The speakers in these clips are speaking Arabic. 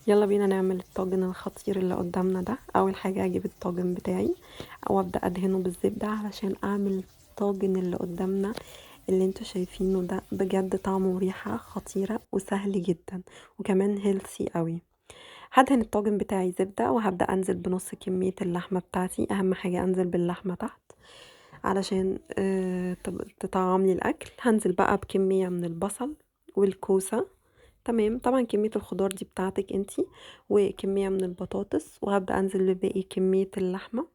يلا بينا نعمل الطاجن الخطير اللي قدامنا ده. اول حاجة اجيب الطاجن بتاعي او ابدأ ادهنه بالزبدة علشان اعمل الطاجن اللي قدامنا اللي انتوا شايفينه ده. بجد طعمه وريحة خطيرة وسهل جدا وكمان هيلثي قوي. هدهن الطاجن بتاعي زبدة وهبدأ انزل بنص كمية اللحمة بتاعتي. اهم حاجة انزل باللحمة تحت علشان تطعم لي الاكل. هنزل بقى بكمية من البصل والكوسة. تمام، طبعا كمية الخضار دي بتاعتك انتي، وكمية من البطاطس، وهبدأ انزل بباقي كمية اللحمة.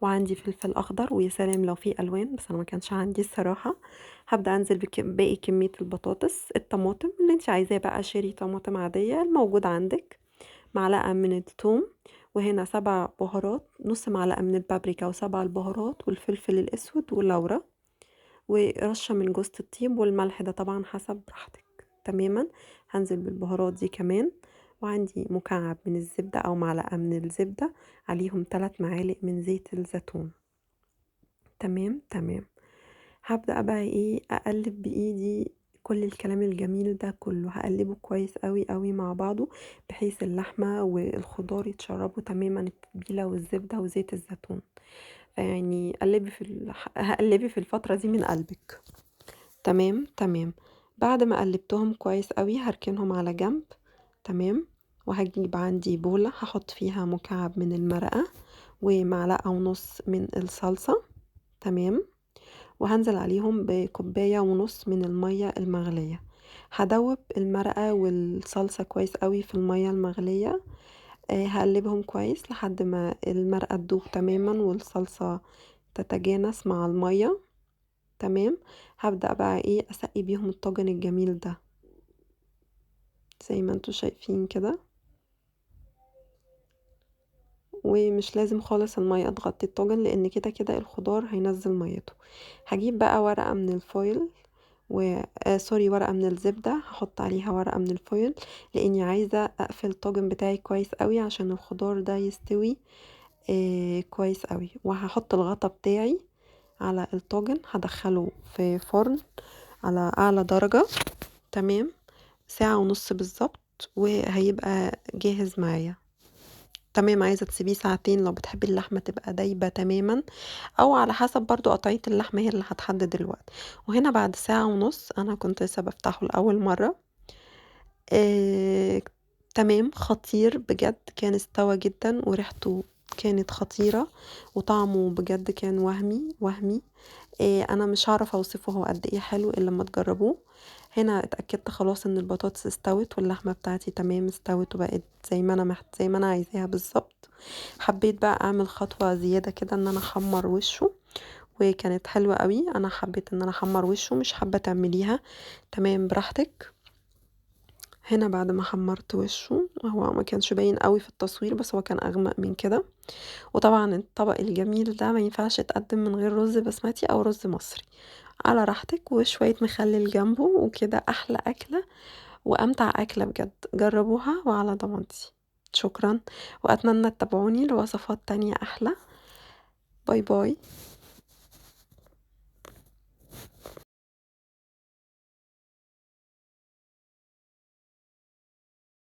وعندي فلفل اخضر، ويا سلام لو في الوان، بس انا ما كانش عندي الصراحة. هبدأ انزل بباقي كمية البطاطس. الطماطم اللي انتي عايزاه بقى، شيري طماطم عادية الموجود عندك. معلقة من الثوم، وهنا 7 بهارات، نص معلقة من البابريكا وسبع البهارات والفلفل الاسود واللورا، ورشة من جوزة الطيب، والملح ده طبعا حسب راحتك. تماما. هنزل بالبهارات دي كمان. وعندي مكعب من الزبدة او معلقة من الزبدة، عليهم 3 معالق من زيت الزيتون. تمام تمام. هبدأ بقى ايه، اقلب بايدي كل الكلام الجميل ده كله، هقلبه كويس قوي قوي مع بعضه، بحيث اللحمة والخضار يتشربوا تماما التتبيلة والزبدة وزيت الزيتون. فيعني هقلبي في الفترة دي من قلبك. تمام تمام. بعد ما قلبتهم كويس قوي هركنهم على جنب. تمام. وهجيب عندي بولة هحط فيها مكعب من المرقة ومعلقة ونص من الصلصة. تمام. وهنزل عليهم بكوباية ونص من المية المغلية. هدوب المرقة والصلصة كويس قوي في المية المغلية. هقلبهم كويس لحد ما المرقة تدوب تماما والصلصة تتجانس مع المية. تمام. هبدأ بقى ايه اسقي بيهم الطاجن الجميل ده زي ما انتوا شايفين كده. ومش لازم خالص المية تغطي الطاجن، لان كده كده الخضار هينزل ميته. هجيب بقى ورقة من الفويل سوري، ورقة من الزبدة، هحط عليها ورقة من الفويل، لاني عايزة اقفل الطاجن بتاعي كويس قوي عشان الخضار ده يستوي كويس قوي. وهحط الغطا بتاعي على الطاجن، هدخله في فرن على اعلى درجة. تمام. ساعة ونص بالظبط وهيبقى جاهز معايا. تمام. عايزة تسيبيه ساعتين لو بتحبي اللحمة تبقى دايبة تماما، او على حسب برضو قطعية اللحمة هي اللي هتحدد الوقت. وهنا بعد ساعة ونص، انا كنت لسه بفتحه لأول مرة. آه تمام، خطير بجد، كان استوى جدا وريحته كانت خطيرة، وطعمه بجد كان وهمي وهمي. انا مش هعرف اوصفه هو قد ايه حلو الا لما تجربوه. هنا اتاكدت خلاص ان البطاطس استوت واللحمه بتاعتي تمام استوت وبقت زي ما انا عايزاها بالظبط. حبيت بقى اعمل خطوه زياده كده، ان انا احمر وشه، وكانت حلوه قوي. انا حبيت ان انا احمر وشه، مش حابه تعمليها. تمام، براحتك. هنا بعد ما حمرت وشه، هو ما كانش باين قوي في التصوير بس هو كان اغمق من كده. وطبعا الطبق الجميل ده ما ينفعش يتقدم من غير رز بسمتي او رز مصري، على راحتك، وشوية مخلل جنبه، وكده احلى اكلة وامتع اكلة بجد. جربوها وعلى ضمانتي. شكرا، واتمنى تتابعوني لوصفات تانية احلى. باي باي.